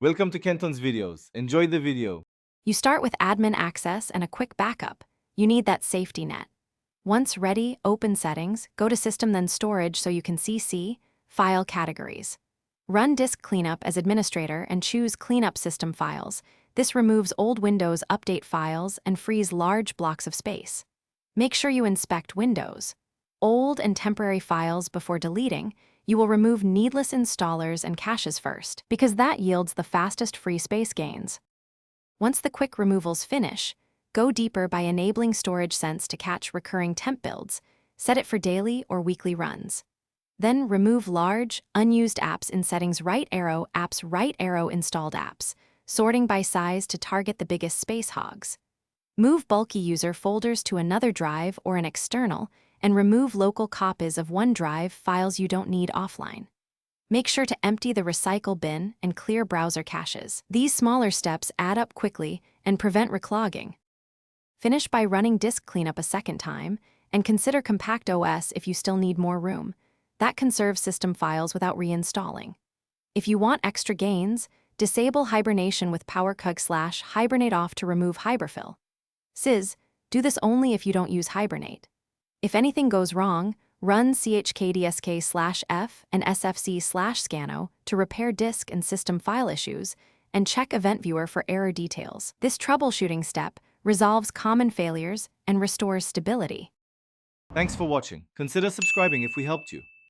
Welcome to Kenton's videos. Enjoy the video. You start with admin access and a quick backup. You need that safety net. Once ready, open Settings, go to System then Storage so you can see File Categories. Run Disk Cleanup as administrator and choose Cleanup System Files. This removes old Windows Update files and frees large blocks of space. Make sure you inspect Windows, old and temporary files before deleting. You will remove needless installers and caches first, because that yields the fastest free space gains. Once the quick removals finish, go deeper by enabling Storage Sense to catch recurring temp builds. Set it for daily or weekly runs. Then remove large, unused apps in Settings right arrow installed apps, sorting by size to target the biggest space hogs. Move bulky user folders to another drive or an external, and remove local copies of OneDrive files you don't need offline. Make sure to empty the recycle bin and clear browser caches. These smaller steps add up quickly and prevent reclogging. Finish by running disk cleanup a second time, and consider Compact OS if you still need more room. That conserves system files without reinstalling. If you want extra gains, disable hibernation with PowerCug/hibernate off to remove hyperfill. Do this only if you don't use hibernate. If anything goes wrong, run chkdsk/f and sfc/scano to repair disk and system file issues, and check Event Viewer for error details. This troubleshooting step resolves common failures and restores stability. Thanks for watching. Consider subscribing if we helped you.